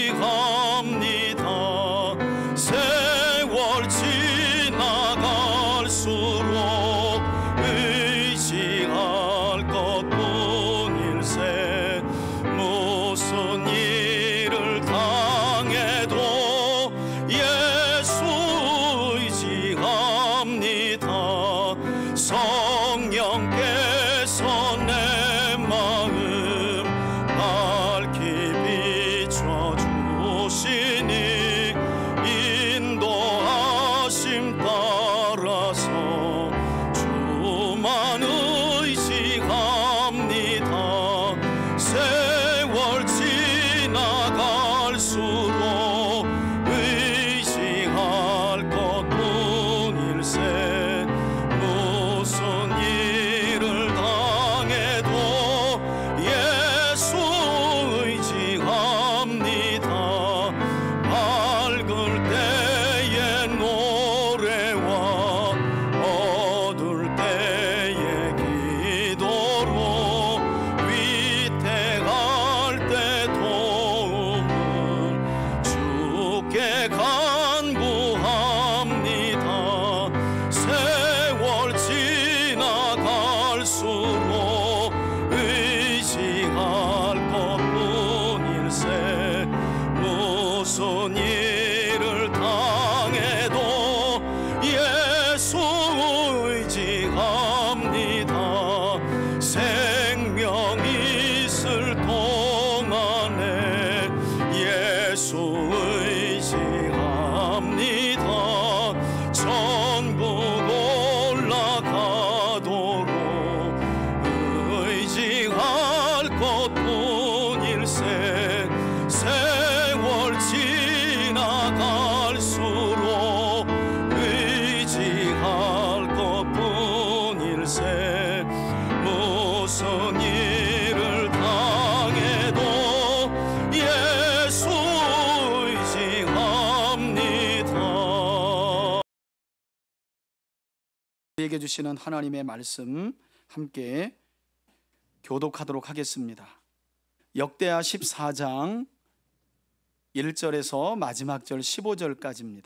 의지합니다. 세월 지나갈수록 의지할 것뿐일세. 무슨 일을 당해도 예수 의지합니다. 성령께서 내 마음 밝히 비춰주시니 인도하심 따라서 주만 의지합니다. 세월 지나갈수록 의지할 것뿐일세. 무슨 일을 당해도 예수 의지합니다. 밝을 때의 노래와 어두울 때의 기도로 위태할 때 도움을 주께 간구합니다. 세월 지나갈수록 의지할 것뿐일세. 무슨 일을 당해도 예수 의지합니다. 생명 있을 동안에 예수 의지합니다. 천국 올라가도록 의지할 것뿐일세. 세월 지나갈수록 의지할 것뿐일세. 무슨 일을 당해도 예수 의지합니다. 우리에게 주시는 하나님의 말씀 함께 교독하도록 하겠습니다. 역대하 14장 1절에서 마지막 절 15절까지입니다.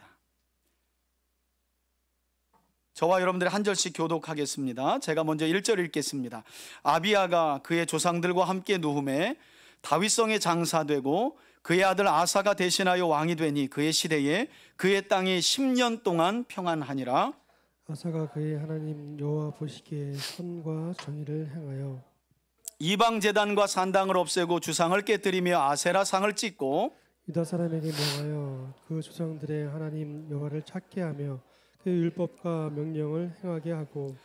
저와 여러분들이 한 절씩 교독하겠습니다. 제가 먼저 1절 읽겠습니다. 아비야가 그의 조상들과 함께 누움에 다윗성에 장사되고 그의 아들 아사가 대신하여 왕이 되니 그의 시대에 그의 땅이 10년 동안 평안하니라. 아사가 그의 하나님 여호와 보시기에 선과 정의를 행하여 이방 제단과 산당을 없애고 주상을 깨뜨리며 아세라 상을 찢고 유다 사람에게 명하여 그 조상들의 하나님 여호와를 찾게 하며 그의 율법과 명령을 행하게 하고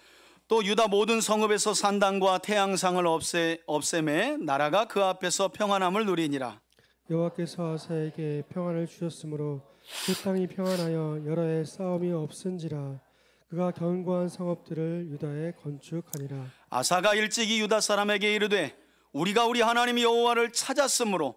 또 유다 모든 성읍에서 산당과 태양상을 없애매 나라가 그 앞에서 평안함을 누리니라. 여호와께서 아사에게 평안을 주셨으므로 그 땅이 평안하여 여러 해 싸움이 없은지라. 그가 견고한 성읍들을 유다에 건축하니라. 아사가 일찍이 유다 사람에게 이르되 우리가 우리 하나님 여호와를 찾았으므로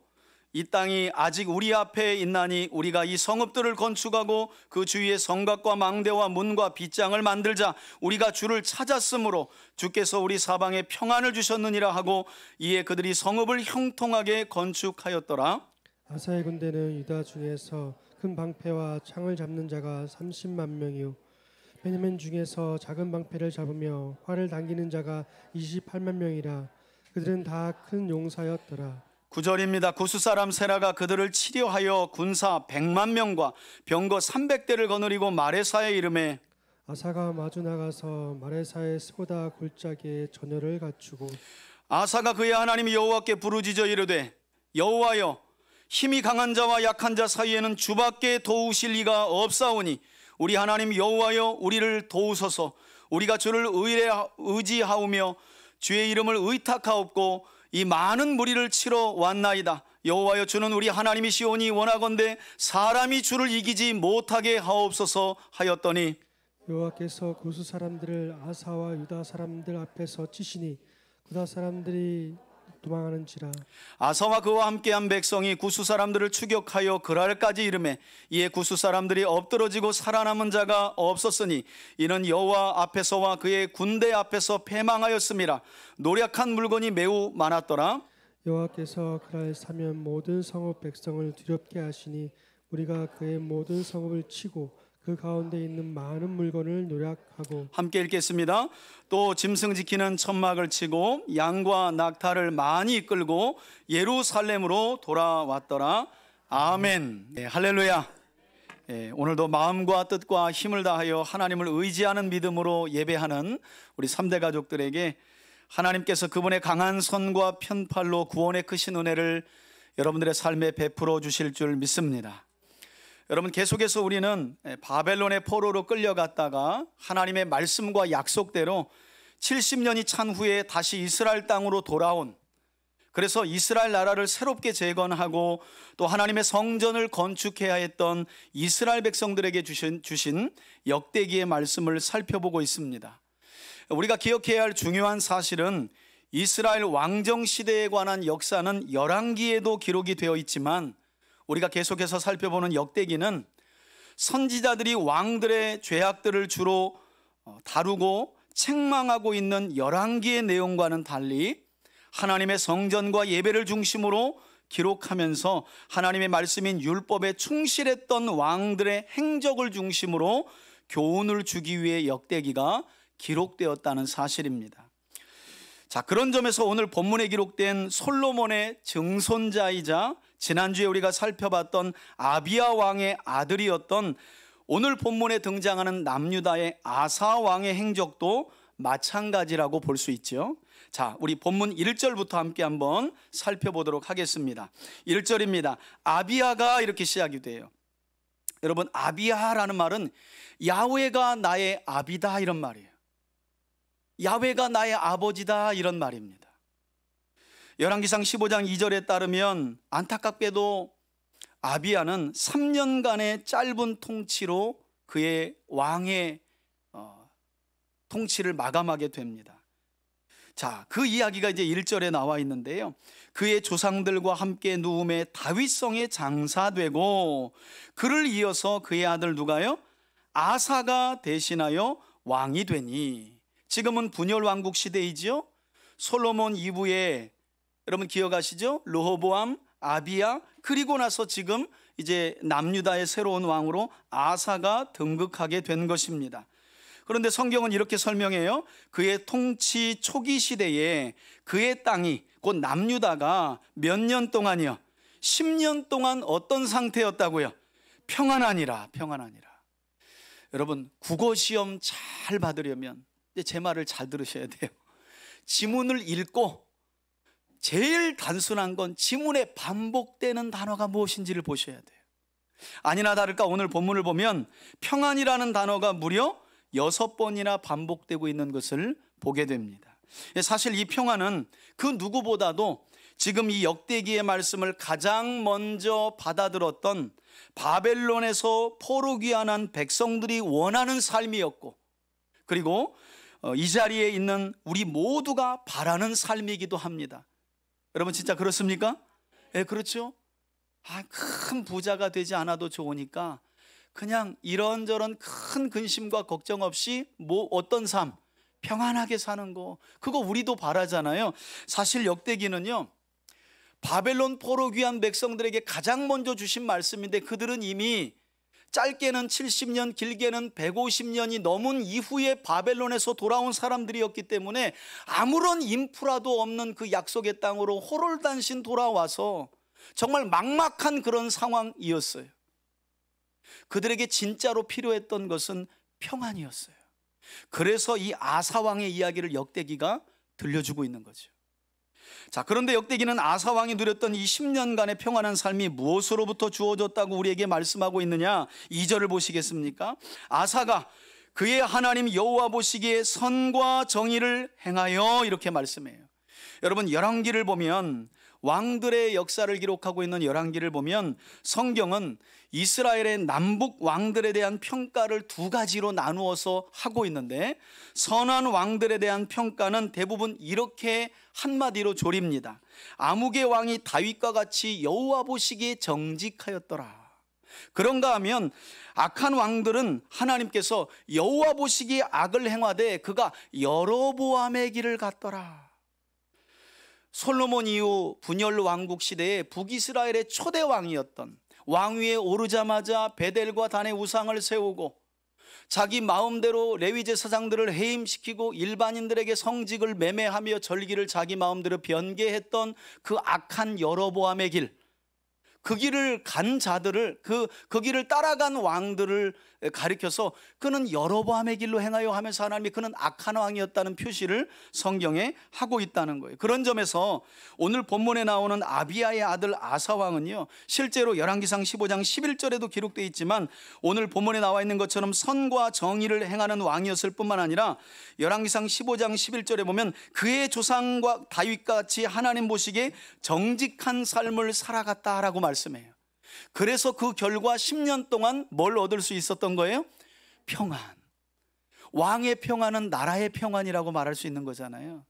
이 땅이 아직 우리 앞에 있나니 우리가 이 성읍들을 건축하고 그 주위에 성곽과 망대와 문과 빗장을 만들자. 우리가 주를 찾았으므로 주께서 우리 사방에 평안을 주셨느니라 하고 이에 그들이 성읍을 형통하게 건축하였더라. 아사의 군대는 유다 중에서 큰 방패와 창을 잡는 자가 30만 명이요 베냐민 중에서 작은 방패를 잡으며 활을 당기는 자가 28만 명이라. 그들은 다 큰 용사였더라. 9절입니다. 구스 사람 세라가 그들을 치려하여 군사 100만 명과 병거 300대를 거느리고 마레사에 이르매 아사가 마주 나가서 마레사의 스보다 골짜기에 전열을 갖추고 아사가 그의 하나님 여호와께 부르짖어 이르되 여호와여 힘이 강한 자와 약한 자 사이에는 주밖에 도우실 리가 없사오니 우리 하나님 여호와여 우리를 도우소서. 우리가 주를 의지하오며 주의 이름을 의탁하옵고 이 많은 무리를 치러 왔나이다. 여호와여 주는 우리 하나님이시오니 원하건대 사람이 주를 이기지 못하게 하옵소서 하였더니 여호와께서 구스 사람들을 아사와 유다 사람들 앞에서 치시니 유다 사람들이 도망하는지라. 아사와 그와 함께한 백성이 구스 사람들을 추격하여 그랄까지 이르매 이에 구스 사람들이 엎드러지고 살아남은 자가 없었으니 이는 여호와 앞에서와 그의 군대 앞에서 패망하였음이라. 노력한 물건이 매우 많았더라. 여호와께서 그날 사면 모든 성읍 백성을 두렵게 하시니 우리가 그의 모든 성읍을 치고 그 가운데 있는 많은 물건을 노략하고. 함께 읽겠습니다. 또 짐승 지키는 천막을 치고 양과 낙타를 많이 끌고 예루살렘으로 돌아왔더라. 아멘. 네, 할렐루야. 네, 오늘도 마음과 뜻과 힘을 다하여 하나님을 의지하는 믿음으로 예배하는 우리 3대 가족들에게 하나님께서 그분의 강한 손과 편팔로 구원의 크신 은혜를 여러분들의 삶에 베풀어 주실 줄 믿습니다. 여러분, 계속해서 우리는 바벨론의 포로로 끌려갔다가 하나님의 말씀과 약속대로 70년이 찬 후에 다시 이스라엘 땅으로 돌아온, 그래서 이스라엘 나라를 새롭게 재건하고 또 하나님의 성전을 건축해야 했던 이스라엘 백성들에게 주신 역대기의 말씀을 살펴보고 있습니다. 우리가 기억해야 할 중요한 사실은 이스라엘 왕정 시대에 관한 역사는 열왕기에도 기록이 되어 있지만 우리가 계속해서 살펴보는 역대기는 선지자들이 왕들의 죄악들을 주로 다루고 책망하고 있는 열왕기의 내용과는 달리 하나님의 성전과 예배를 중심으로 기록하면서 하나님의 말씀인 율법에 충실했던 왕들의 행적을 중심으로 교훈을 주기 위해 역대기가 기록되었다는 사실입니다. 자, 그런 점에서 오늘 본문에 기록된 솔로몬의 증손자이자 지난주에 우리가 살펴봤던 아비야 왕의 아들이었던 오늘 본문에 등장하는 남유다의 아사 왕의 행적도 마찬가지라고 볼 수 있죠. 자, 우리 본문 1절부터 함께 한번 살펴보도록 하겠습니다. 1절입니다. 아비야가 이렇게 시작이 돼요. 여러분, 아비야라는 말은 야훼가 나의 아비다 이런 말이에요. 야훼가 나의 아버지다 이런 말입니다. 열왕기상 15장 2절에 따르면 안타깝게도 아비야는 3년간의 짧은 통치로 그의 왕의 통치를 마감하게 됩니다. 자, 그 이야기가 이제 1절에 나와 있는데요. 그의 조상들과 함께 누움에 다윗성에 장사되고 그를 이어서 그의 아들 누가요? 아사가 대신하여 왕이 되니. 지금은 분열 왕국 시대이지요. 솔로몬 이후에 여러분 기억하시죠? 르호보암, 아비야, 그리고 나서 지금 이제 남유다의 새로운 왕으로 아사가 등극하게 된 것입니다. 그런데 성경은 이렇게 설명해요. 그의 통치 초기 시대에 그의 땅이 곧 남유다가 몇 년 동안이요? 10년 동안 어떤 상태였다고요? 평안하니라. 여러분, 국어 시험 잘 받으려면 제 말을 잘 들으셔야 돼요. 지문을 읽고 제일 단순한 건 지문에 반복되는 단어가 무엇인지를 보셔야 돼요. 아니나 다를까 오늘 본문을 보면 평안이라는 단어가 무려 6번이나 반복되고 있는 것을 보게 됩니다. 사실 이 평안은 그 누구보다도 지금 이 역대기의 말씀을 가장 먼저 받아들었던 바벨론에서 포로 귀환한 백성들이 원하는 삶이었고, 그리고 이 자리에 있는 우리 모두가 바라는 삶이기도 합니다. 여러분 진짜 그렇습니까? 예, 그렇죠. 큰 부자가 되지 않아도 좋으니까 그냥 이런저런 큰 근심과 걱정 없이 어떤 삶, 평안하게 사는 거, 그거 우리도 바라잖아요. 사실 역대기는요, 바벨론 포로 귀한 백성들에게 가장 먼저 주신 말씀인데 그들은 이미 짧게는 70년, 길게는 150년이 넘은 이후에 바벨론에서 돌아온 사람들이었기 때문에 아무런 인프라도 없는 그 약속의 땅으로 호롤단신 돌아와서 정말 막막한 그런 상황이었어요. 그들에게 진짜로 필요했던 것은 평안이었어요. 그래서 이 아사왕의 이야기를 역대기가 들려주고 있는 거죠. 자, 그런데 역대기는 아사왕이 누렸던 이 10년간의 평안한 삶이 무엇으로부터 주어졌다고 우리에게 말씀하고 있느냐? 2절을 보시겠습니까? 아사가 그의 하나님 여호와 보시기에 선과 정의를 행하여 이렇게 말씀해요. 여러분, 열왕기를 보면, 왕들의 역사를 기록하고 있는 열왕기를 보면 성경은 이스라엘의 남북 왕들에 대한 평가를 두 가지로 나누어서 하고 있는데, 선한 왕들에 대한 평가는 대부분 이렇게 한마디로 조립니다. 아무개 왕이 다윗과 같이 여호와 보시기에 정직하였더라. 그런가 하면 악한 왕들은 하나님께서 여호와 보시기에 악을 행하되 그가 여로보암의 길을 갔더라. 솔로몬 이후 분열 왕국 시대에 북이스라엘의 초대 왕이었던, 왕위에 오르자마자 베델과 단의 우상을 세우고 자기 마음대로 레위 제사장들을 해임시키고 일반인들에게 성직을 매매하며 절기를 자기 마음대로 변개했던 그 악한 여로보암의 길, 그 길을 간 자들을, 그 길을 따라간 왕들을 가리켜서 그는 여로보암의 길로 행하여 하면서 하나님이 그는 악한 왕이었다는 표시를 성경에 하고 있다는 거예요. 그런 점에서 오늘 본문에 나오는 아비야의 아들 아사 왕은요, 실제로 열왕기상 15장 11절에도 기록되어 있지만 오늘 본문에 나와 있는 것처럼 선과 정의를 행하는 왕이었을 뿐만 아니라 열왕기상 15장 11절에 보면 그의 조상과 다윗과 같이 하나님 보시기에 정직한 삶을 살아갔다라고 말씀해요. 그래서 그 결과 10년 동안 뭘 얻을 수 있었던 거예요? 평안. 왕의 평안은 나라의 평안이라고 말할 수 있는 거잖아요.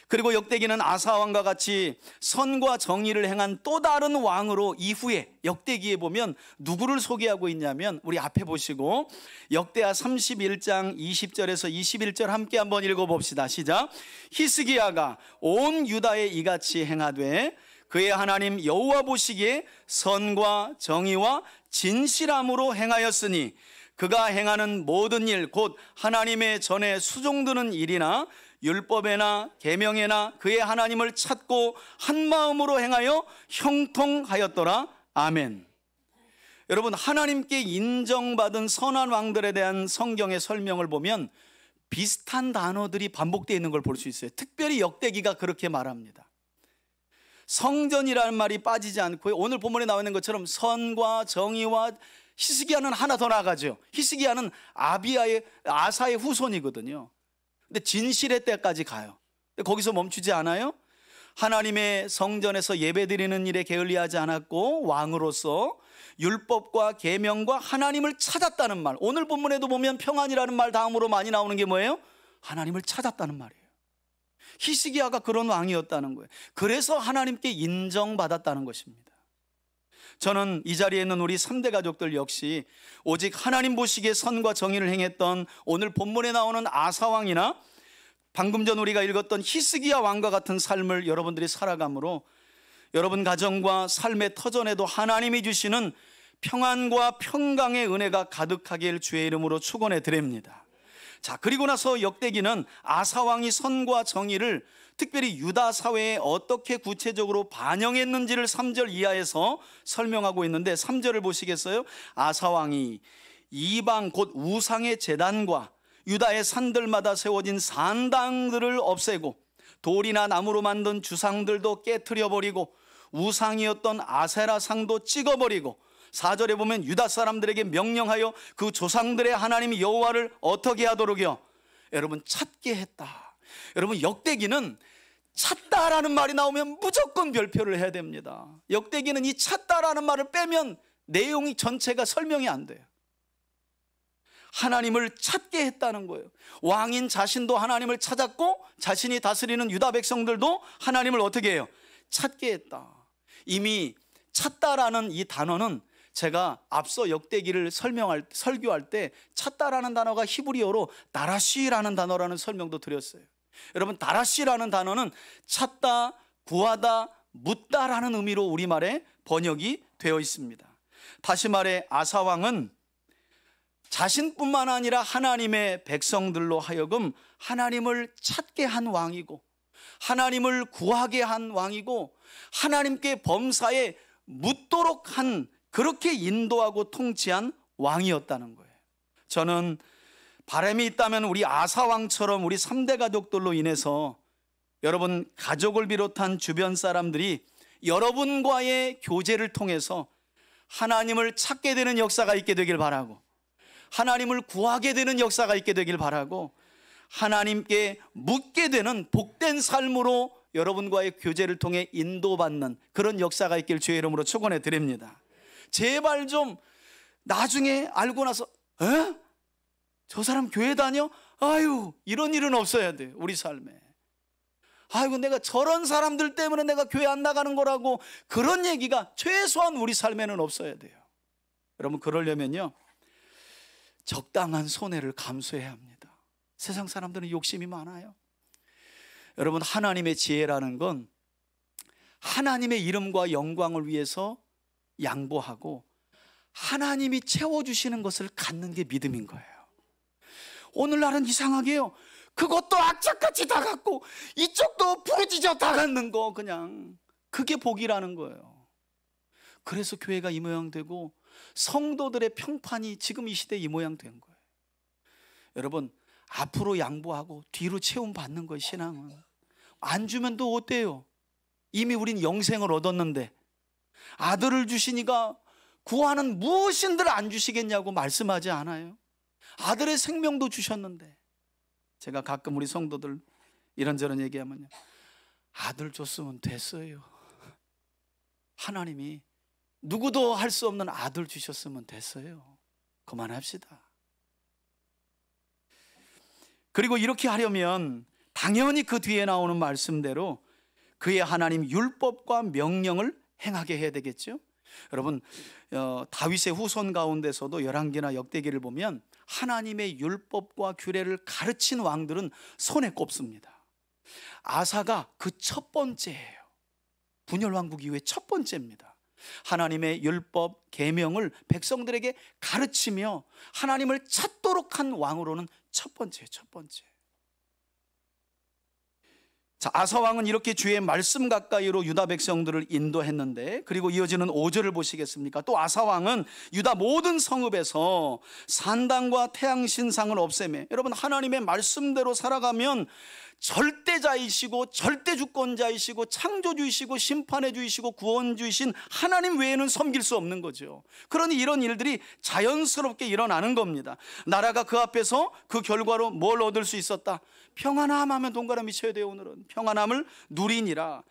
그리고 역대기는 아사 왕과 같이 선과 정의를 행한 또 다른 왕으로 이후에 역대기에 보면 누구를 소개하고 있냐면, 우리 앞에 보시고 역대하 31장 20절에서 21절 함께 한번 읽어봅시다. 시작. 히스기야가 온 유다에 이같이 행하되 그의 하나님 여호와 보시기에 선과 정의와 진실함으로 행하였으니 그가 행하는 모든 일 곧 하나님의 전에 수종드는 일이나 율법에나 계명에나 그의 하나님을 찾고 한 마음으로 행하여 형통하였더라. 아멘. 여러분, 하나님께 인정받은 선한 왕들에 대한 성경의 설명을 보면 비슷한 단어들이 반복되어 있는 걸 볼 수 있어요. 특별히 역대기가 그렇게 말합니다. 성전이라는 말이 빠지지 않고요, 오늘 본문에 나와 있는 것처럼 선과 정의와, 히스기야는 하나 더 나아가죠. 히스기야는 아사의 후손이거든요. 근데 진실의 때까지 가요. 근데 거기서 멈추지 않아요. 하나님의 성전에서 예배드리는 일에 게을리하지 않았고 왕으로서 율법과 계명과 하나님을 찾았다는 말. 오늘 본문에도 보면 평안이라는 말 다음으로 많이 나오는 게 뭐예요? 하나님을 찾았다는 말이에요. 히스기야가 그런 왕이었다는 거예요. 그래서 하나님께 인정받았다는 것입니다. 저는 이 자리에 있는 우리 3대 가족들 역시 오직 하나님 보시기에 선과 정의를 행했던 오늘 본문에 나오는 아사 왕이나 방금 전 우리가 읽었던 히스기야 왕과 같은 삶을 여러분들이 살아감으로 여러분 가정과 삶의 터전에도 하나님이 주시는 평안과 평강의 은혜가 가득하길 주의 이름으로 축원해 드립니다. 자, 그리고 나서 역대기는 아사 왕이 선과 정의를 특별히 유다 사회에 어떻게 구체적으로 반영했는지를 3절 이하에서 설명하고 있는데 3절을 보시겠어요? 아사 왕이 이방 곧 우상의 제단과 유다의 산들마다 세워진 산당들을 없애고 돌이나 나무로 만든 주상들도 깨트려 버리고 우상이었던 아세라 상도 찍어버리고 4절에 보면 유다 사람들에게 명령하여 그 조상들의 하나님 여호와를 어떻게 하도록요? 여러분, 찾게 했다. 여러분, 역대기는 찾다라는 말이 나오면 무조건 별표를 해야 됩니다. 역대기는 이 찾다라는 말을 빼면 내용이 전체가 설명이 안 돼요. 하나님을 찾게 했다는 거예요. 왕인 자신도 하나님을 찾았고 자신이 다스리는 유다 백성들도 하나님을 어떻게 해요? 찾게 했다. 이미 찾다라는 이 단어는 제가 앞서 역대기를 설교할 때 찾다라는 단어가 히브리어로 다라시라는 단어라는 설명도 드렸어요. 여러분, 다라시라는 단어는 찾다, 구하다, 묻다라는 의미로 우리말에 번역이 되어 있습니다. 다시 말해 아사 왕은 자신뿐만 아니라 하나님의 백성들로 하여금 하나님을 찾게 한 왕이고 하나님을 구하게 한 왕이고 하나님께 범사에 묻도록 한, 그렇게 인도하고 통치한 왕이었다는 거예요. 저는 바람이 있다면 우리 아사 왕처럼 우리 3대 가족들로 인해서 여러분 가족을 비롯한 주변 사람들이 여러분과의 교제를 통해서 하나님을 찾게 되는 역사가 있게 되길 바라고, 하나님을 구하게 되는 역사가 있게 되길 바라고, 하나님께 묻게 되는 복된 삶으로 여러분과의 교제를 통해 인도받는 그런 역사가 있길 주의 이름으로 축원해 드립니다. 제발 좀 나중에 알고 나서 저 사람 교회 다녀? 아유, 이런 일은 없어야 돼요. 우리 삶에. 아이고, 내가 저런 사람들 때문에 내가 교회 안 나가는 거라고, 그런 얘기가 최소한 우리 삶에는 없어야 돼요. 여러분, 그러려면요 적당한 손해를 감수해야 합니다. 세상 사람들은 욕심이 많아요. 여러분, 하나님의 지혜라는 건 하나님의 이름과 영광을 위해서 양보하고 하나님이 채워주시는 것을 갖는 게 믿음인 거예요. 오늘날은 이상하게요, 그것도 악착같이 다 갖고 이쪽도 부르짖어 다 갖는 거, 그냥 그게 복이라는 거예요. 그래서 교회가 이 모양 되고 성도들의 평판이 지금 이 시대에 이 모양 된 거예요. 여러분, 앞으로 양보하고 뒤로 채움 받는 거예요. 신앙은 안 주면 또 어때요? 이미 우린 영생을 얻었는데 아들을 주시니까 구하는 무엇인들 안 주시겠냐고 말씀하지 않아요? 아들의 생명도 주셨는데. 제가 가끔 우리 성도들 이런저런 얘기하면요, 아들 줬으면 됐어요. 하나님이 누구도 할 수 없는 아들 주셨으면 됐어요. 그만합시다. 그리고 이렇게 하려면 당연히 그 뒤에 나오는 말씀대로 그의 하나님 율법과 명령을 행하게 해야 되겠죠. 여러분, 다윗의 후손 가운데서도 열왕기나 역대기를 보면 하나님의 율법과 규례를 가르친 왕들은 손에 꼽습니다. 아사가 그 첫 번째예요. 분열왕국 이후에 첫 번째입니다. 하나님의 율법, 계명을 백성들에게 가르치며 하나님을 찾도록 한 왕으로는 첫 번째. 자, 아사 왕은 이렇게 주의 말씀 가까이로 유다 백성들을 인도했는데, 그리고 이어지는 5절을 보시겠습니까? 또 아사 왕은 유다 모든 성읍에서 산당과 태양 신상을 없애매. 여러분, 하나님의 말씀대로 살아가면 절대자이시고 절대주권자이시고 창조주이시고 심판해주이시고 구원주이신 하나님 외에는 섬길 수 없는 거죠. 그러니 이런 일들이 자연스럽게 일어나는 겁니다. 나라가 그 앞에서 그 결과로 뭘 얻을 수 있었다? 평안함 하면 동그라미 쳐야 돼요. 오늘은 평안함을 누리니라.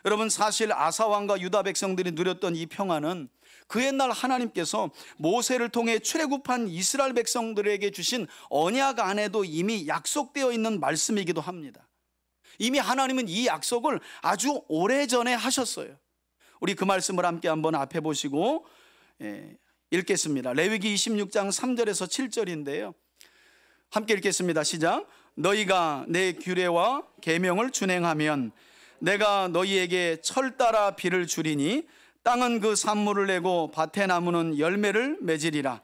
여러분, 사실 아사왕과 유다 백성들이 누렸던 이 평안은 그 옛날 하나님께서 모세를 통해 출애굽한 이스라엘 백성들에게 주신 언약 안에도 이미 약속되어 있는 말씀이기도 합니다. 이미 하나님은 이 약속을 아주 오래전에 하셨어요. 우리 그 말씀을 함께 한번 앞에 보시고 읽겠습니다. 레위기 26장 3절에서 7절인데요. 함께 읽겠습니다. 시작. 너희가 내 규례와 계명을 준행하면 내가 너희에게 철 따라 비를 주리니 땅은 그 산물을 내고 밭의 나무는 열매를 맺으리라.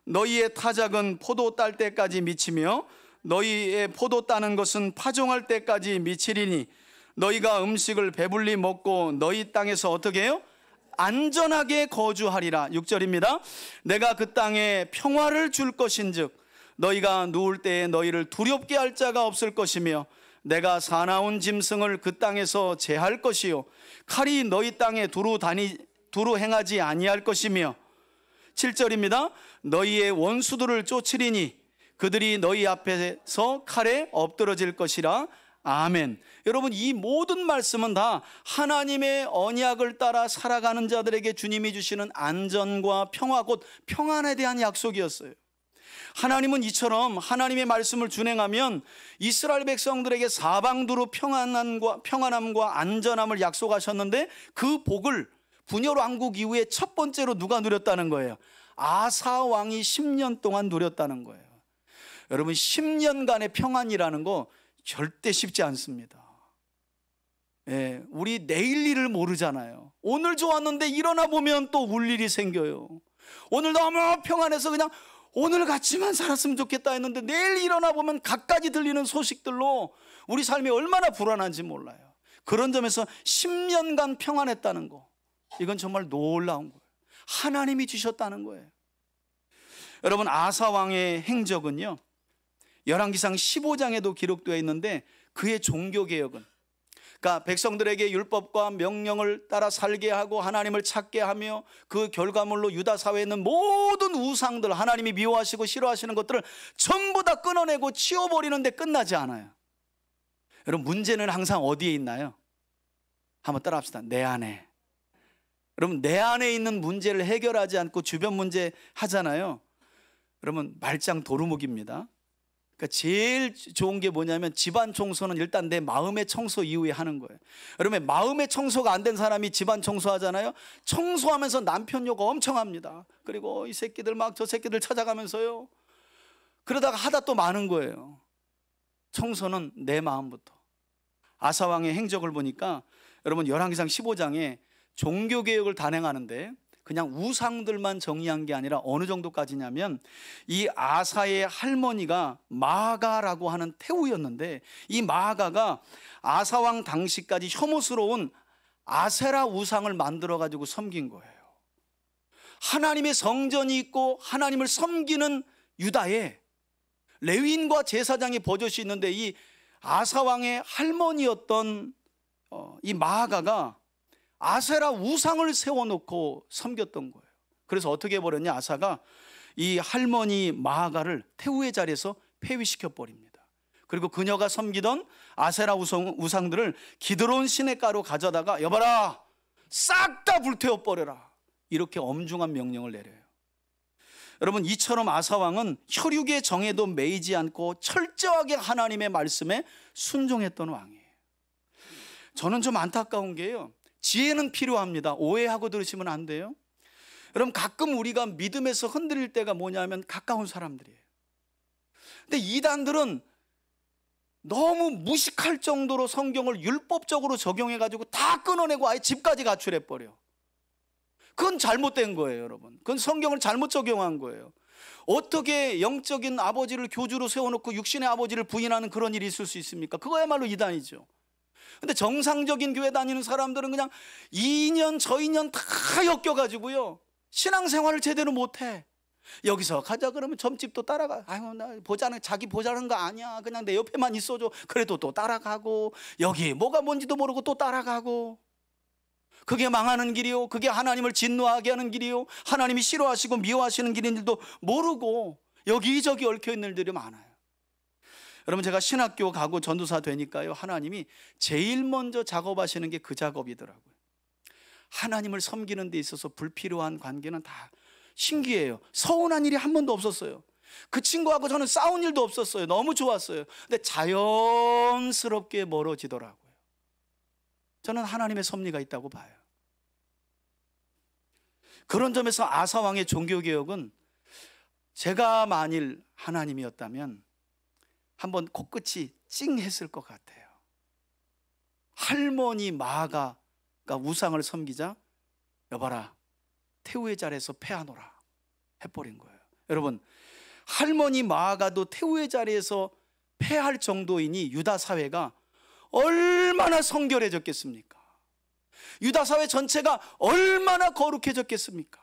너희의 타작은 포도 딸 때까지 미치며 너희의 포도 따는 것은 파종할 때까지 미치리니 너희가 음식을 배불리 먹고 너희 땅에서 어떻게 해요? 안전하게 거주하리라. 6절입니다. 내가 그 땅에 평화를 줄 것인즉 너희가 누울 때에 너희를 두렵게 할 자가 없을 것이며 내가 사나운 짐승을 그 땅에서 제할 것이요 칼이 너희 땅에 두루 행하지 아니할 것이며 7절입니다. 너희의 원수들을 쫓으리니 그들이 너희 앞에서 칼에 엎드러질 것이라. 아멘. 여러분, 이 모든 말씀은 다 하나님의 언약을 따라 살아가는 자들에게 주님이 주시는 안전과 평화, 곧 평안에 대한 약속이었어요. 하나님은 이처럼 하나님의 말씀을 준행하면 이스라엘 백성들에게 사방두루 평안함과 안전함을 약속하셨는데 그 복을 분열왕국 이후에 첫 번째로 누가 누렸다는 거예요? 아사 왕이 10년 동안 누렸다는 거예요. 여러분, 10년간의 평안이라는 거 절대 쉽지 않습니다. 우리 내일 일을 모르잖아요. 오늘 좋았는데 일어나 보면 또 울 일이 생겨요. 오늘 너무 평안해서 그냥 오늘 같이만 살았으면 좋겠다 했는데 내일 일어나 보면 갖가지 들리는 소식들로 우리 삶이 얼마나 불안한지 몰라요. 그런 점에서 10년간 평안했다는 거, 이건 정말 놀라운 거예요. 하나님이 주셨다는 거예요. 여러분, 아사 왕의 행적은요, 열왕기상 15장에도 기록되어 있는데 그의 종교개혁은, 그러니까 백성들에게 율법과 명령을 따라 살게 하고 하나님을 찾게 하며 그 결과물로 유다 사회에 있는 모든 우상들, 하나님이 미워하시고 싫어하시는 것들을 전부 다 끊어내고 치워버리는데 끝나지 않아요. 여러분, 문제는 항상 어디에 있나요? 한번 따라합시다. 내 안에. 여러분, 내 안에 있는 문제를 해결하지 않고 주변 문제 하잖아요. 여러분, 말짱 도루묵입니다. 그러니까 제일 좋은 게 뭐냐면 집안 청소는 일단 내 마음의 청소 이후에 하는 거예요. 여러분, 마음의 청소가 안 된 사람이 집안 청소하잖아요. 청소하면서 남편 욕 엄청 합니다. 그리고 이 새끼들 막 저 새끼들 찾아가면서요. 그러다가 하다 또 많은 거예요. 청소는 내 마음부터. 아사왕의 행적을 보니까 여러분 열왕기상 15장에 종교개혁을 단행하는데 그냥 우상들만 정의한 게 아니라 어느 정도까지냐면 이 아사의 할머니가 마아가라고 하는 태우였는데 이 마아가가 아사왕 당시까지 혐오스러운 아세라 우상을 만들어 가지고 섬긴 거예요. 하나님의 성전이 있고 하나님을 섬기는 유다에 레위인과 제사장이 버젓이 있는데 이 아사왕의 할머니였던 이 마아가가 아세라 우상을 세워놓고 섬겼던 거예요. 그래서 어떻게 해버렸냐, 아사가 이 할머니 마아가를 태우의 자리에서 폐위시켜 버립니다. 그리고 그녀가 섬기던 아세라 우상들을 기드론 시냇가로 가져다가 여봐라, 싹 다 불태워 버려라, 이렇게 엄중한 명령을 내려요. 여러분, 이처럼 아사왕은 혈육의 정에도 매이지 않고 철저하게 하나님의 말씀에 순종했던 왕이에요. 저는 좀 안타까운 게요, 지혜는 필요합니다. 오해하고 들으시면 안 돼요. 여러분, 가끔 우리가 믿음에서 흔들릴 때가 뭐냐면 가까운 사람들이에요. 근데 이단들은 너무 무식할 정도로 성경을 율법적으로 적용해가지고 다 끊어내고 아예 집까지 가출해버려. 그건 잘못된 거예요, 여러분. 그건 성경을 잘못 적용한 거예요. 어떻게 영적인 아버지를 교주로 세워놓고 육신의 아버지를 부인하는 그런 일이 있을 수 있습니까? 그거야말로 이단이죠. 근데 정상적인 교회 다니는 사람들은 그냥 이 인연 저 인연 다 엮여가지고요, 신앙생활을 제대로 못해. 여기서 가자 그러면 점집도 따라가. 아유, 나 자기 보자는 거 아니야, 그냥 내 옆에만 있어줘. 그래도 또 따라가고, 여기 뭐가 뭔지도 모르고 또 따라가고. 그게 망하는 길이요, 그게 하나님을 진노하게 하는 길이요, 하나님이 싫어하시고 미워하시는 길인 줄도 모르고 여기저기 얽혀있는 일들이 많아요. 여러분, 제가 신학교 가고 전도사 되니까요, 하나님이 제일 먼저 작업하시는 게 그 작업이더라고요. 하나님을 섬기는 데 있어서 불필요한 관계는 다 신기해요. 서운한 일이 한 번도 없었어요. 그 친구하고 저는 싸운 일도 없었어요. 너무 좋았어요. 근데 자연스럽게 멀어지더라고요. 저는 하나님의 섭리가 있다고 봐요. 그런 점에서 아사왕의 종교개혁은 제가 만일 하나님이었다면 한번 코끝이 찡했을 것 같아요. 할머니 마아가가 우상을 섬기자 여봐라, 태우의 자리에서 패하노라 해버린 거예요. 여러분, 할머니 마아가도 태우의 자리에서 패할 정도이니 유다 사회가 얼마나 성결해졌겠습니까? 유다 사회 전체가 얼마나 거룩해졌겠습니까?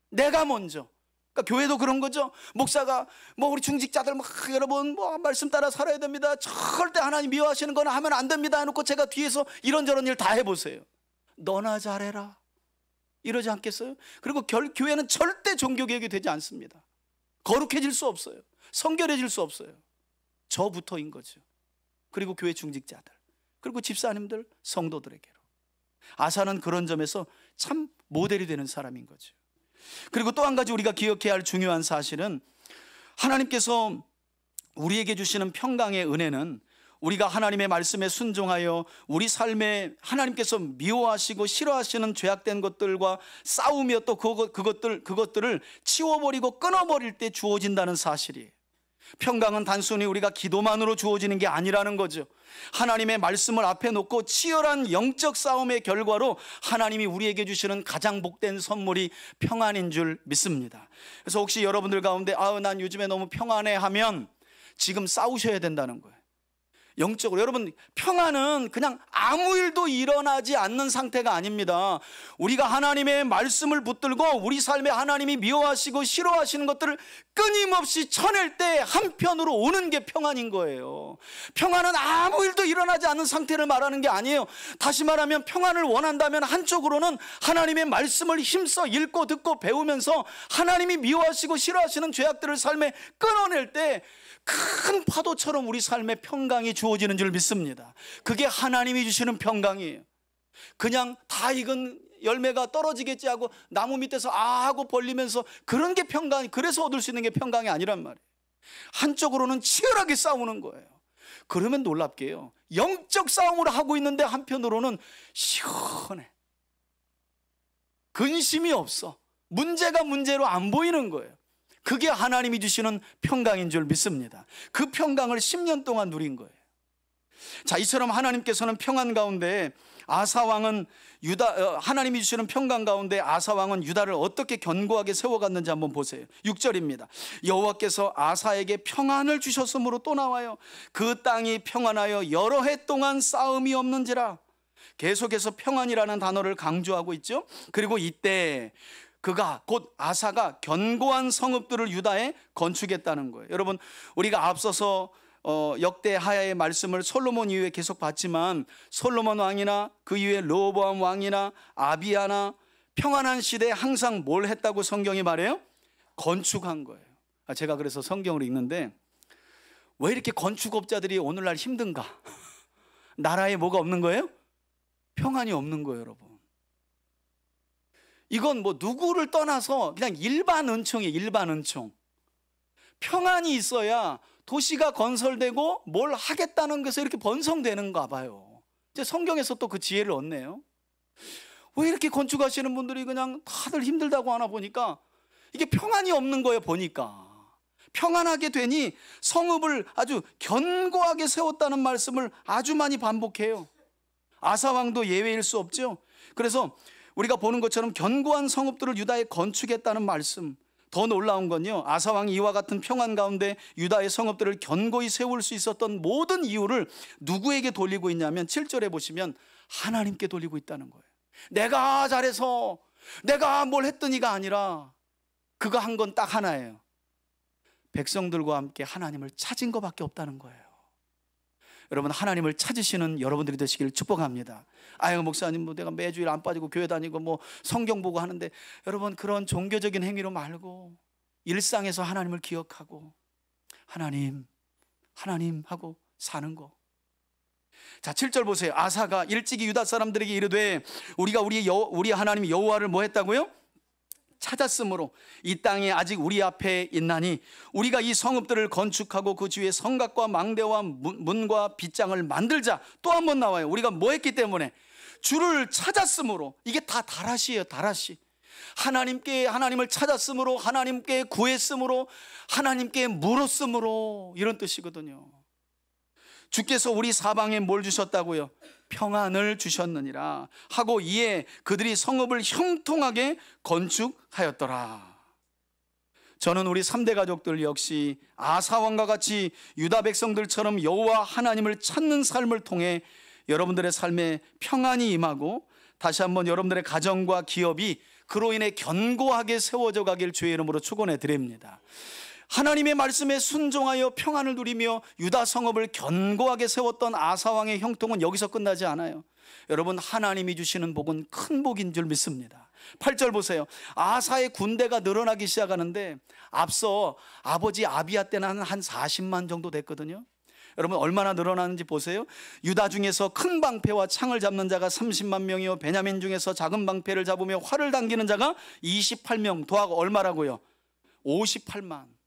내가 먼저, 그러니까 교회도 그런 거죠. 목사가 우리 중직자들 여러분 말씀 따라 살아야 됩니다, 절대 하나님 미워하시는 거나 하면 안 됩니다 해놓고 제가 뒤에서 이런저런 일 다 해보세요. 너나 잘해라 이러지 않겠어요? 그리고 교회는 절대 종교개혁이 되지 않습니다. 거룩해질 수 없어요. 성결해질 수 없어요. 저부터인 거죠. 그리고 교회 중직자들, 그리고 집사님들, 성도들에게로. 아사는 그런 점에서 참 모델이 되는 사람인 거죠. 그리고 또 한 가지 우리가 기억해야 할 중요한 사실은, 하나님께서 우리에게 주시는 평강의 은혜는 우리가 하나님의 말씀에 순종하여 우리 삶에 하나님께서 미워하시고 싫어하시는 죄악된 것들과 싸우며 또 그것들을 치워버리고 끊어버릴 때 주어진다는 사실이에요. 평강은 단순히 우리가 기도만으로 주어지는 게 아니라는 거죠. 하나님의 말씀을 앞에 놓고 치열한 영적 싸움의 결과로 하나님이 우리에게 주시는 가장 복된 선물이 평안인 줄 믿습니다. 그래서 혹시 여러분들 가운데 난 요즘에 너무 평안해 하면 지금 싸우셔야 된다는 거예요. 영적으로. 여러분, 평안은 그냥 아무 일도 일어나지 않는 상태가 아닙니다. 우리가 하나님의 말씀을 붙들고 우리 삶에 하나님이 미워하시고 싫어하시는 것들을 끊임없이 쳐낼 때 한편으로 오는 게 평안인 거예요. 평안은 아무 일도 일어나지 않는 상태를 말하는 게 아니에요. 다시 말하면 평안을 원한다면 한쪽으로는 하나님의 말씀을 힘써 읽고 듣고 배우면서 하나님이 미워하시고 싫어하시는 죄악들을 삶에 끊어낼 때 큰 파도처럼 우리 삶에 평강이 주어지는 줄 믿습니다. 그게 하나님이 주시는 평강이에요. 그냥 다 익은 열매가 떨어지겠지 하고 나무 밑에서 하고 벌리면서 그런 게 평강이, 그래서 얻을 수 있는 게 평강이 아니란 말이에요. 한쪽으로는 치열하게 싸우는 거예요. 그러면 놀랍게요, 영적 싸움을 하고 있는데 한편으로는 시원해. 근심이 없어. 문제가 문제로 안 보이는 거예요. 그게 하나님이 주시는 평강인 줄 믿습니다. 그 평강을 10년 동안 누린 거예요. 자, 이처럼 하나님께서는 평안 가운데 아사왕은 하나님이 주시는 평강 가운데 아사왕은 유다를 어떻게 견고하게 세워갔는지 한번 보세요. 6절입니다. 여호와께서 아사에게 평안을 주셨으므로 또 나와요. 그 땅이 평안하여 여러 해 동안 싸움이 없는지라. 계속해서 평안이라는 단어를 강조하고 있죠. 그리고 이때 그가 곧 아사가 견고한 성읍들을 유다에 건축했다는 거예요. 여러분, 우리가 앞서서 역대하야의 말씀을 솔로몬 이후에 계속 봤지만 솔로몬 왕이나 그 이후에 르호보암 왕이나 아비야나 평안한 시대에 항상 뭘 했다고 성경이 말해요? 건축한 거예요. 제가 그래서 성경을 읽는데 왜 이렇게 건축업자들이 오늘날 힘든가? 나라에 뭐가 없는 거예요? 평안이 없는 거예요, 여러분. 이건 뭐 누구를 떠나서 그냥 일반 은총이에요. 일반 은총. 평안이 있어야 도시가 건설되고 뭘 하겠다는 것에 이렇게 번성되는가 봐요. 이제 성경에서 또 그 지혜를 얻네요. 왜 이렇게 건축하시는 분들이 그냥 다들 힘들다고 하나 보니까 이게 평안이 없는 거예요. 보니까 평안하게 되니 성읍을 아주 견고하게 세웠다는 말씀을 아주 많이 반복해요. 아사왕도 예외일 수 없죠. 그래서 우리가 보는 것처럼 견고한 성읍들을 유다에 건축했다는 말씀. 더 놀라운 건요, 아사왕이 이와 같은 평안 가운데 유다의 성읍들을 견고히 세울 수 있었던 모든 이유를 누구에게 돌리고 있냐면 7절에 보시면 하나님께 돌리고 있다는 거예요. 내가 잘해서 내가 뭘 했더니가 아니라 그가 한 건 딱 하나예요. 백성들과 함께 하나님을 찾은 것밖에 없다는 거예요. 여러분, 하나님을 찾으시는 여러분들이 되시길 축복합니다. 아유, 목사님, 뭐 내가 매주일 안 빠지고 교회 다니고 뭐 성경 보고 하는데, 여러분, 그런 종교적인 행위로 말고 일상에서 하나님을 기억하고 하나님 하고 사는 거. 자, 7절 보세요. 아사가 일찍이 유다 사람들에게 이르되 우리가 우리 하나님 여호와를 뭐 했다고요? 찾았으므로 이 땅에 아직 우리 앞에 있나니 우리가 이 성읍들을 건축하고 그 주위에 성곽과 망대와 문과 빗장을 만들자. 또 한 번 나와요. 우리가 뭐 했기 때문에? 주를 찾았으므로. 이게 다 다라시예요. 다라시. 하나님을 찾았으므로, 하나님께 구했으므로, 하나님께 물었으므로, 이런 뜻이거든요. 주께서 우리 사방에 뭘 주셨다고요? 평안을 주셨느니라 하고 이에 그들이 성읍을 형통하게 건축하였더라. 저는 우리 3대 가족들 역시 아사왕과 같이 유다 백성들처럼 여호와 하나님을 찾는 삶을 통해 여러분들의 삶에 평안이 임하고 다시 한번 여러분들의 가정과 기업이 그로 인해 견고하게 세워져 가길 주의 이름으로 축원해 드립니다. 하나님의 말씀에 순종하여 평안을 누리며 유다 성읍을 견고하게 세웠던 아사왕의 형통은 여기서 끝나지 않아요. 여러분, 하나님이 주시는 복은 큰 복인 줄 믿습니다. 8절 보세요. 아사의 군대가 늘어나기 시작하는데 앞서 아버지 아비야 때는 한 40만 정도 됐거든요. 여러분, 얼마나 늘어나는지 보세요. 유다 중에서 큰 방패와 창을 잡는 자가 30만 명이요 베냐민 중에서 작은 방패를 잡으며 활을 당기는 자가 28명. 더하고 얼마라고요? 58만.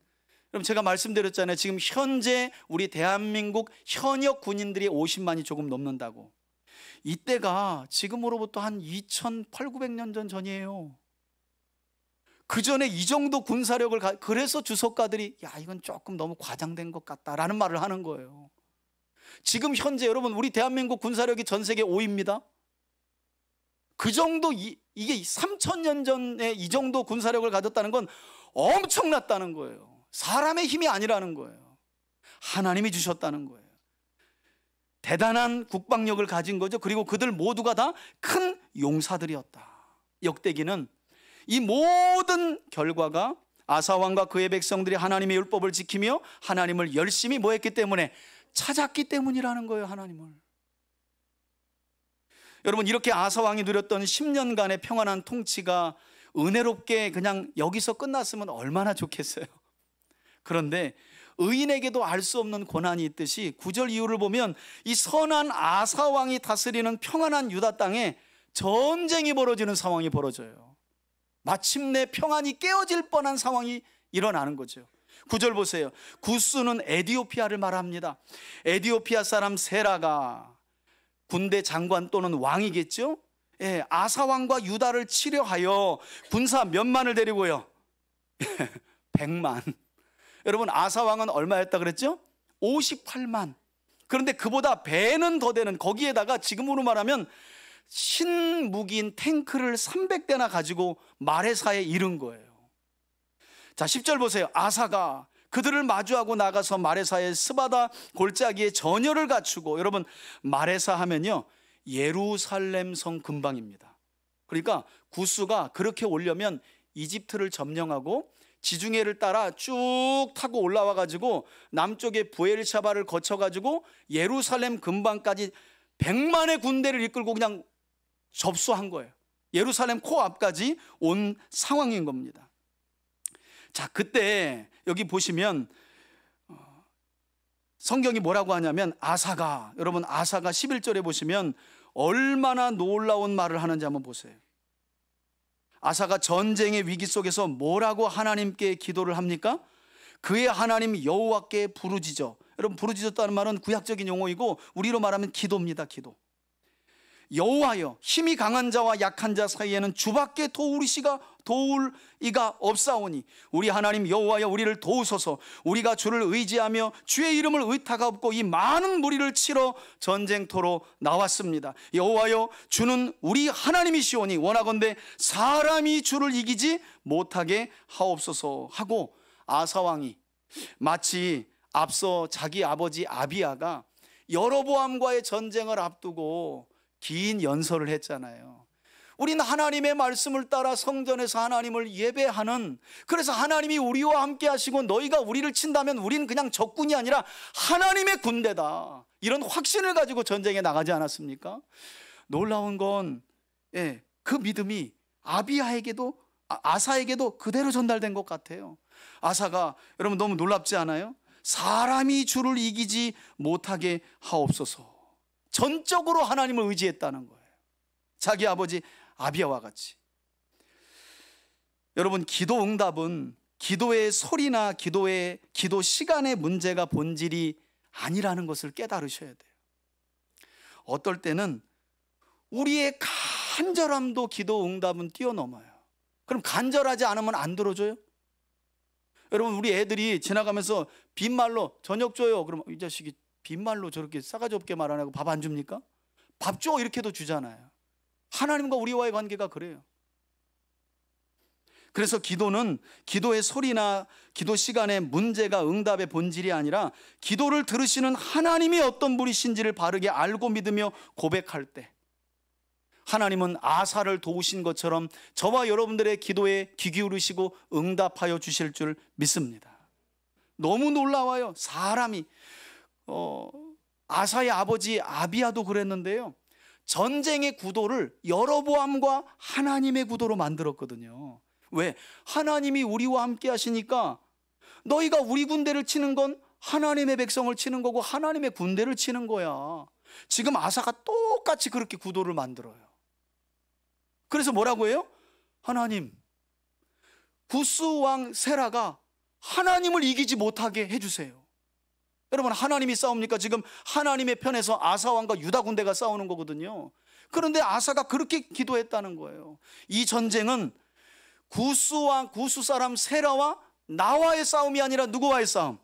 그럼 제가 말씀드렸잖아요. 지금 현재 우리 대한민국 현역 군인들이 50만이 조금 넘는다고. 이때가 지금으로부터 한 2800, 900년 전이에요. 그 전에 이 정도 군사력을 그래서 주석가들이 야, 이건 조금 너무 과장된 것 같다라는 말을 하는 거예요. 지금 현재 여러분, 우리 대한민국 군사력이 전 세계 5위입니다. 그 정도 이게 3000년 전에 이 정도 군사력을 가졌다는 건 엄청났다는 거예요. 사람의 힘이 아니라는 거예요. 하나님이 주셨다는 거예요. 대단한 국방력을 가진 거죠. 그리고 그들 모두가 다 큰 용사들이었다. 역대기는 이 모든 결과가 아사왕과 그의 백성들이 하나님의 율법을 지키며 하나님을 열심히 뭐 했기 때문에? 찾았기 때문이라는 거예요. 하나님을. 여러분, 이렇게 아사왕이 누렸던 10년간의 평안한 통치가 은혜롭게 그냥 여기서 끝났으면 얼마나 좋겠어요. 그런데 의인에게도 알 수 없는 고난이 있듯이 9절 이후를 보면 이 선한 아사왕이 다스리는 평안한 유다 땅에 전쟁이 벌어지는 상황이 벌어져요. 마침내 평안이 깨어질 뻔한 상황이 일어나는 거죠. 9절 보세요. 구스는 에디오피아를 말합니다. 에디오피아 사람 세라가 군대 장관 또는 왕이겠죠. 예, 아사왕과 유다를 치려하여 군사 몇만을 데리고요. 100만. 여러분, 아사왕은 얼마였다 그랬죠? 58만. 그런데 그보다 배는 더 되는, 거기에다가 지금으로 말하면 신무기인 탱크를 300대나 가지고 마레사에 이른 거예요. 자, 10절 보세요. 아사가 그들을 마주하고 나가서 마레사의 스바다 골짜기에 전열을 갖추고, 여러분 마레사 하면요 예루살렘 성 근방입니다. 그러니까 구스가 그렇게 오려면 이집트를 점령하고 지중해를 따라 쭉 타고 올라와 가지고 남쪽에 부엘샤바를 거쳐 가지고 예루살렘 근방까지 100만의 군대를 이끌고 그냥 접수한 거예요. 예루살렘 코앞까지 온 상황인 겁니다. 자, 그때 여기 보시면 성경이 뭐라고 하냐면 아사가, 여러분 아사가 11절에 보시면 얼마나 놀라운 말을 하는지 한번 보세요. 아사가 전쟁의 위기 속에서 뭐라고 하나님께 기도를 합니까? 그의 하나님 여호와께 부르짖어. 여러분 부르짖었다는 말은 구약적인 용어이고 우리로 말하면 기도입니다. 기도. 여호와여, 힘이 강한 자와 약한 자 사이에는 주밖에 도울 이가 없사오니 우리 하나님 여호와여, 우리를 도우소서. 우리가 주를 의지하며 주의 이름을 의탁하옵고 이 많은 무리를 치러 전쟁터로 나왔습니다. 여호와여, 주는 우리 하나님이시오니 원하건대 사람이 주를 이기지 못하게 하옵소서 하고, 아사왕이 마치 앞서 자기 아버지 아비야가 여로보암과의 전쟁을 앞두고 긴 연설을 했잖아요. 우리는 하나님의 말씀을 따라 성전에서 하나님을 예배하는, 그래서 하나님이 우리와 함께 하시고 너희가 우리를 친다면 우리는 그냥 적군이 아니라 하나님의 군대다, 이런 확신을 가지고 전쟁에 나가지 않았습니까? 놀라운 건 그 믿음이 아사에게도 그대로 전달된 것 같아요. 아사가, 여러분 너무 놀랍지 않아요? 사람이 주를 이기지 못하게 하옵소서. 전적으로 하나님을 의지했다는 거예요. 자기 아버지 아비야와 같이. 여러분 기도 응답은 기도의 소리나 기도 시간의 문제가 본질이 아니라는 것을 깨달으셔야 돼요. 어떨 때는 우리의 간절함도 기도 응답은 뛰어넘어요. 그럼 간절하지 않으면 안 들어줘요? 여러분 우리 애들이 지나가면서 빈말로 저녁 줘요. 그럼 이 자식이 빈말로 저렇게 싸가지 없게 말 안 하고 밥 안 줍니까? 밥 줘, 이렇게도 주잖아요. 하나님과 우리와의 관계가 그래요. 그래서 기도는 기도의 소리나 기도 시간의 문제가 응답의 본질이 아니라 기도를 들으시는 하나님이 어떤 분이신지를 바르게 알고 믿으며 고백할 때, 하나님은 아사를 도우신 것처럼 저와 여러분들의 기도에 귀 기울이시고 응답하여 주실 줄 믿습니다. 너무 놀라워요. 사람이 아사의 아버지 아비야도 그랬는데요, 전쟁의 구도를 여로보암과 하나님의 구도로 만들었거든요. 왜? 하나님이 우리와 함께 하시니까 너희가 우리 군대를 치는 건 하나님의 백성을 치는 거고 하나님의 군대를 치는 거야. 지금 아사가 똑같이 그렇게 구도를 만들어요. 그래서 뭐라고 해요? 하나님, 구스 왕 세라가 하나님을 이기지 못하게 해주세요. 여러분 하나님이 싸웁니까? 지금 하나님의 편에서 아사 왕과 유다 군대가 싸우는 거거든요. 그런데 아사가 그렇게 기도했다는 거예요. 이 전쟁은 구스 사람 세라와 나와의 싸움이 아니라 누구와의 싸움?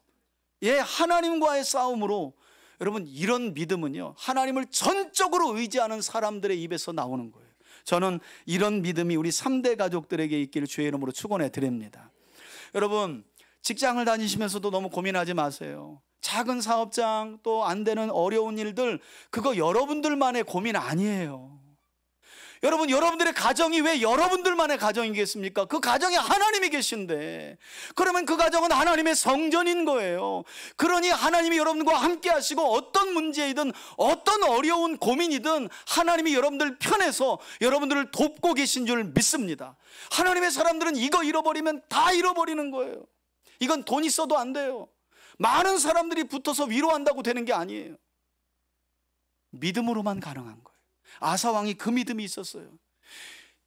하나님과의 싸움으로, 여러분 이런 믿음은요 하나님을 전적으로 의지하는 사람들의 입에서 나오는 거예요. 저는 이런 믿음이 우리 3대 가족들에게 있기를 주의 이름으로 축원해 드립니다. 여러분 직장을 다니시면서도 너무 고민하지 마세요. 작은 사업장, 또 안 되는 어려운 일들, 그거 여러분들만의 고민 아니에요. 여러분, 여러분들의 가정이 왜 여러분들만의 가정이겠습니까? 그 가정에 하나님이 계신데, 그러면 그 가정은 하나님의 성전인 거예요. 그러니 하나님이 여러분과 함께 하시고 어떤 문제이든 어떤 어려운 고민이든 하나님이 여러분들 편에서 여러분들을 돕고 계신 줄 믿습니다. 하나님의 사람들은 이거 잃어버리면 다 잃어버리는 거예요. 이건 돈 있어도 안 돼요. 많은 사람들이 붙어서 위로한다고 되는 게 아니에요. 믿음으로만 가능한 거예요. 아사 왕이 그 믿음이 있었어요.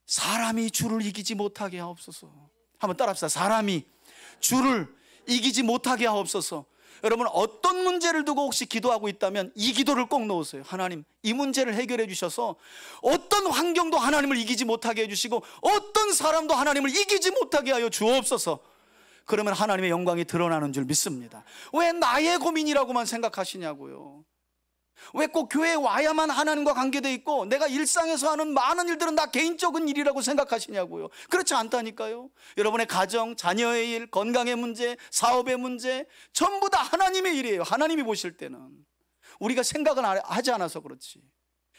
사람이 주를 이기지 못하게 하옵소서. 한번 따라합시다. 사람이 주를 이기지 못하게 하옵소서. 여러분 어떤 문제를 두고 혹시 기도하고 있다면 이 기도를 꼭 넣으세요. 하나님, 이 문제를 해결해 주셔서 어떤 환경도 하나님을 이기지 못하게 해주시고 어떤 사람도 하나님을 이기지 못하게 하여 주옵소서. 그러면 하나님의 영광이 드러나는 줄 믿습니다. 왜 나의 고민이라고만 생각하시냐고요. 왜 꼭 교회에 와야만 하나님과 관계되어 있고 내가 일상에서 하는 많은 일들은 다 개인적인 일이라고 생각하시냐고요. 그렇지 않다니까요. 여러분의 가정, 자녀의 일, 건강의 문제, 사업의 문제 전부 다 하나님의 일이에요. 하나님이 보실 때는. 우리가 생각은 하지 않아서 그렇지.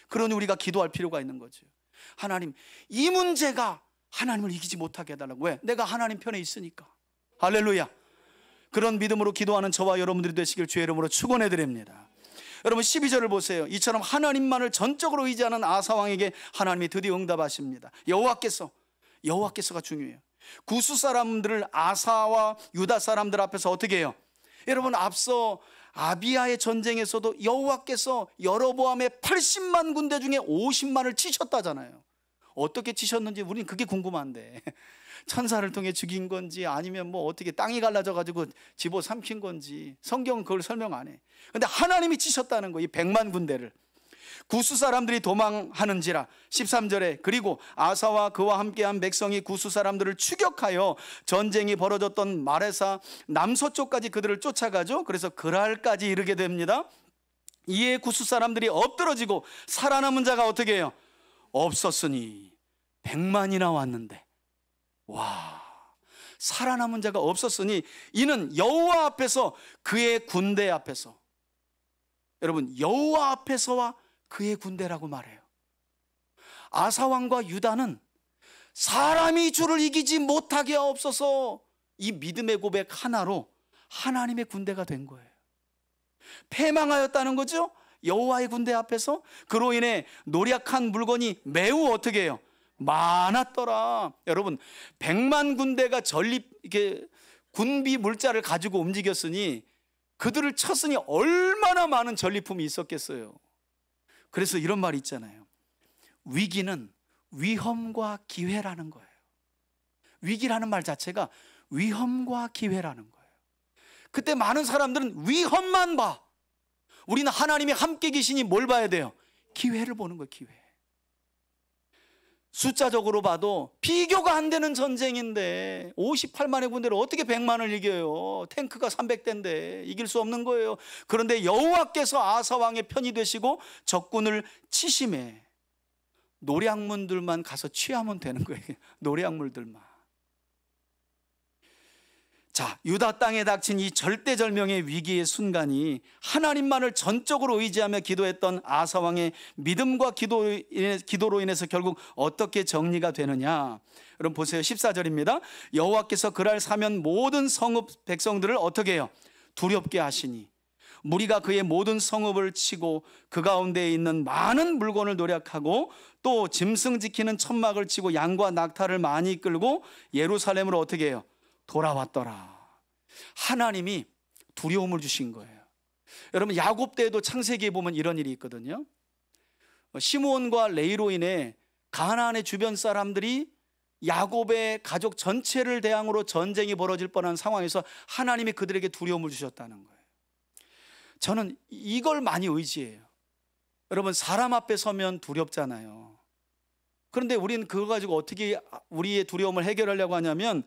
그러니 우리가 기도할 필요가 있는 거죠. 하나님, 이 문제가 하나님을 이기지 못하게 해달라고. 왜? 내가 하나님 편에 있으니까. 할렐루야. 그런 믿음으로 기도하는 저와 여러분들이 되시길 주의 이름으로 축원해 드립니다. 여러분 12절을 보세요. 이처럼 하나님만을 전적으로 의지하는 아사왕에게 하나님이 드디어 응답하십니다. 여호와께서가 중요해요. 구스 사람들을 아사와 유다 사람들 앞에서 어떻게 해요? 여러분 앞서 아비야의 전쟁에서도 여호와께서 여로보암의 80만 군대 중에 50만을 치셨다잖아요. 어떻게 치셨는지 우리는 그게 궁금한데 천사를 통해 죽인 건지 아니면 뭐 어떻게 땅이 갈라져 가지고 집어 삼킨 건지 성경은 그걸 설명 안 해. 근데 하나님이 치셨다는 거, 이 100만 군대를. 구스 사람들이 도망하는지라 13절에 그리고 아사와 그와 함께한 백성이 구스 사람들을 추격하여 전쟁이 벌어졌던 마레사 남서쪽까지 그들을 쫓아가죠. 그래서 그랄까지 이르게 됩니다. 이에 구스 사람들이 엎드러지고 살아남은 자가 어떻게 해요? 없었으니 100만이나 왔는데, 와, 살아남은 자가 없었으니 이는 여호와 앞에서 그의 군대 앞에서, 여러분 여호와 앞에서와 그의 군대라고 말해요. 아사왕과 유다는 사람이 주를 이기지 못하게 하옵소서, 이 믿음의 고백 하나로 하나님의 군대가 된 거예요. 패망하였다는 거죠. 여호와의 군대 앞에서. 그로 인해 노력한 물건이 매우 어떻게 해요? 많았더라. 여러분 100만 군대가 전립 이렇게 군비 물자를 가지고 움직였으니 그들을 쳤으니 얼마나 많은 전리품이 있었겠어요. 그래서 이런 말이 있잖아요. 위기는 위험과 기회라는 거예요. 위기라는 말 자체가 위험과 기회라는 거예요. 그때 많은 사람들은 위험만 봐. 우리는 하나님이 함께 계시니 뭘 봐야 돼요? 기회를 보는 거예요. 기회. 숫자적으로 봐도 비교가 안 되는 전쟁인데 58만의 군대를 어떻게 100만을 이겨요? 탱크가 300대인데 이길 수 없는 거예요. 그런데 여호와께서 아사왕의 편이 되시고 적군을 치심해 노량물들만 가서 취하면 되는 거예요. 노량물들만. 자, 유다 땅에 닥친 이 절대절명의 위기의 순간이 하나님만을 전적으로 의지하며 기도했던 아사왕의 믿음과 기도로 인해서 결국 어떻게 정리가 되느냐. 여러분 보세요. 14절입니다. 여호와께서 그날 사면 모든 성읍 백성들을 어떻게 해요? 두렵게 하시니 무리가 그의 모든 성읍을 치고 그 가운데에 있는 많은 물건을 노략하고 또 짐승 지키는 천막을 치고 양과 낙타를 많이 끌고 예루살렘으로 어떻게 해요? 돌아왔더라. 하나님이 두려움을 주신 거예요. 여러분 야곱 때에도 창세기에 보면 이런 일이 있거든요. 시므온과 레이로 인해 가나안의 주변 사람들이 야곱의 가족 전체를 대항으로 전쟁이 벌어질 뻔한 상황에서 하나님이 그들에게 두려움을 주셨다는 거예요. 저는 이걸 많이 의지해요. 여러분 사람 앞에 서면 두렵잖아요. 그런데 우리는 그거 가지고 어떻게 우리의 두려움을 해결하려고 하냐면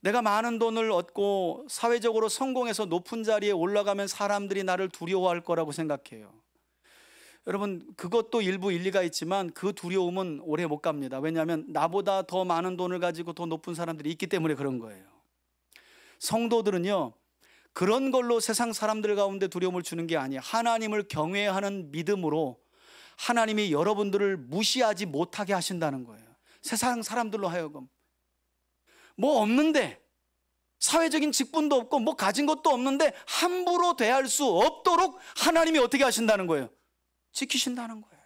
내가 많은 돈을 얻고 사회적으로 성공해서 높은 자리에 올라가면 사람들이 나를 두려워할 거라고 생각해요. 여러분 그것도 일부 일리가 있지만 그 두려움은 오래 못 갑니다. 왜냐하면 나보다 더 많은 돈을 가지고 더 높은 사람들이 있기 때문에 그런 거예요. 성도들은요 그런 걸로 세상 사람들 가운데 두려움을 주는 게 아니에요. 하나님을 경외하는 믿음으로 하나님이 여러분들을 무시하지 못하게 하신다는 거예요. 세상 사람들로 하여금 뭐 없는데 사회적인 직분도 없고 뭐 가진 것도 없는데 함부로 대할 수 없도록 하나님이 어떻게 하신다는 거예요? 지키신다는 거예요.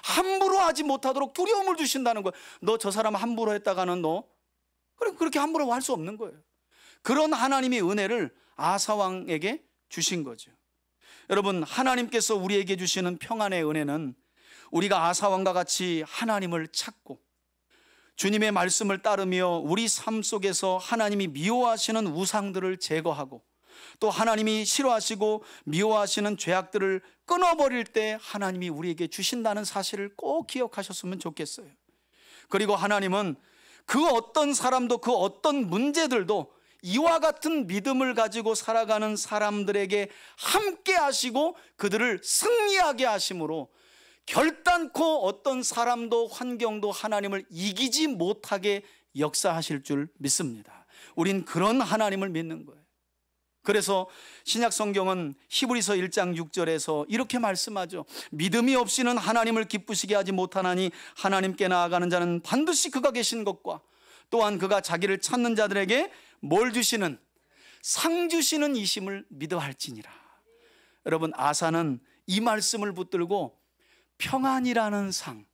함부로 하지 못하도록 두려움을 주신다는 거예요. 너 저 사람 함부로 했다가는 너 그렇게 함부로 할 수 없는 거예요. 그런 하나님의 은혜를 아사왕에게 주신 거죠. 여러분 하나님께서 우리에게 주시는 평안의 은혜는 우리가 아사왕과 같이 하나님을 찾고 주님의 말씀을 따르며 우리 삶 속에서 하나님이 미워하시는 우상들을 제거하고 또 하나님이 싫어하시고 미워하시는 죄악들을 끊어버릴 때 하나님이 우리에게 주신다는 사실을 꼭 기억하셨으면 좋겠어요. 그리고 하나님은 그 어떤 사람도 그 어떤 문제들도 이와 같은 믿음을 가지고 살아가는 사람들에게 함께 하시고 그들을 승리하게 하심으로 결단코 어떤 사람도 환경도 하나님을 이기지 못하게 역사하실 줄 믿습니다. 우린 그런 하나님을 믿는 거예요. 그래서 신약 성경은 히브리서 1장 6절에서 이렇게 말씀하죠. 믿음이 없이는 하나님을 기쁘시게 하지 못하나니 하나님께 나아가는 자는 반드시 그가 계신 것과 또한 그가 자기를 찾는 자들에게 뭘 주시는? 상 주시는 이심을 믿어 할지니라. 여러분, 아사는 이 말씀을 붙들고 평안이라는 상,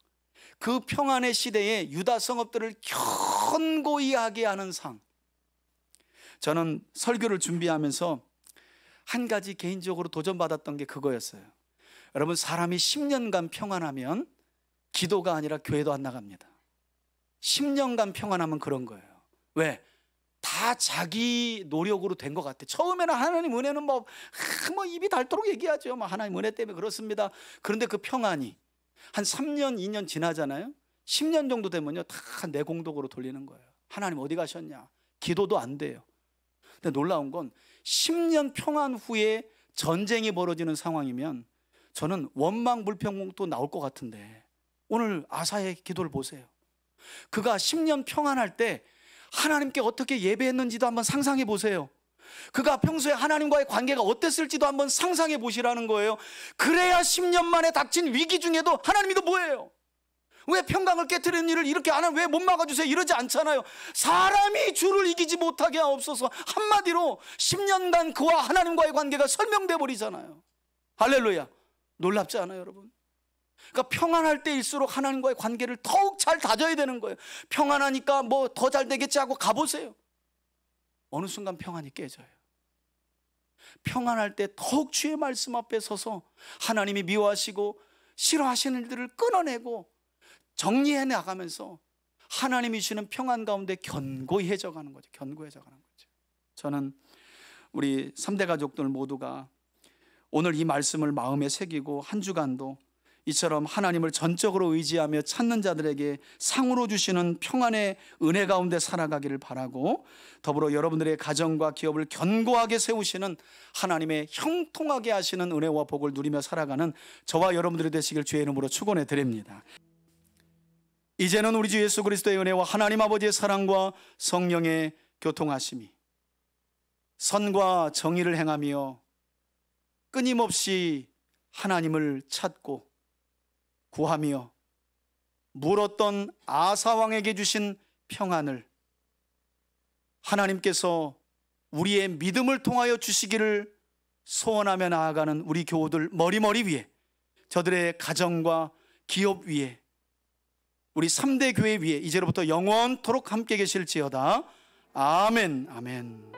그 평안의 시대에 유다 성읍들을 견고히 하게 하는 상. 저는 설교를 준비하면서 한 가지 개인적으로 도전받았던 게 그거였어요. 여러분, 사람이 10년간 평안하면 기도가 아니라 교회도 안 나갑니다. 10년간 평안하면 그런 거예요. 왜? 다 자기 노력으로 된 것 같아. 처음에는 하나님 은혜는 뭐 입이 닳도록 얘기하죠. 하나님 은혜 때문에 그렇습니다. 그런데 그 평안이 한 3년, 2년 지나잖아요. 10년 정도 되면요, 다 내 공덕으로 돌리는 거예요. 하나님 어디 가셨냐? 기도도 안 돼요. 근데 놀라운 건 10년 평안 후에 전쟁이 벌어지는 상황이면 저는 원망 불평도 나올 것 같은데, 오늘 아사의 기도를 보세요. 그가 10년 평안할 때 하나님께 어떻게 예배했는지도 한번 상상해 보세요. 그가 평소에 하나님과의 관계가 어땠을지도 한번 상상해 보시라는 거예요. 그래야 10년 만에 닥친 위기 중에도 하나님이 또 뭐예요? 왜 평강을 깨트리는 일을 이렇게 안 하면 왜 못 막아주세요? 이러지 않잖아요. 사람이 주를 이기지 못하게 하옵소서. 한마디로 10년간 그와 하나님과의 관계가 설명돼 버리잖아요. 할렐루야. 놀랍지 않아요, 여러분? 그러니까 평안할 때일수록 하나님과의 관계를 더욱 잘 다져야 되는 거예요. 평안하니까 뭐 더 잘 되겠지 하고 가보세요. 어느 순간 평안이 깨져요. 평안할 때 더욱 주의 말씀 앞에 서서 하나님이 미워하시고 싫어하시는 일들을 끊어내고 정리해 나가면서 하나님이 주시는 평안 가운데 견고해져 가는 거죠. 견고해져 가는 거죠. 저는 우리 3대 가족들 모두가 오늘 이 말씀을 마음에 새기고 한 주간도 이처럼 하나님을 전적으로 의지하며 찾는 자들에게 상으로 주시는 평안의 은혜 가운데 살아가기를 바라고, 더불어 여러분들의 가정과 기업을 견고하게 세우시는 하나님의 형통하게 하시는 은혜와 복을 누리며 살아가는 저와 여러분들이 되시길 주의 이름으로 축원해 드립니다. 이제는 우리 주 예수 그리스도의 은혜와 하나님 아버지의 사랑과 성령의 교통하심이 선과 정의를 행하며 끊임없이 하나님을 찾고 구하며 물었던 아사 왕에게 주신 평안을 하나님께서 우리의 믿음을 통하여 주시기를 소원하며 나아가는 우리 교우들 머리머리 위에, 저들의 가정과 기업 위에, 우리 3대 교회 위에 이제로부터 영원토록 함께 계실지어다. 아멘. 아멘.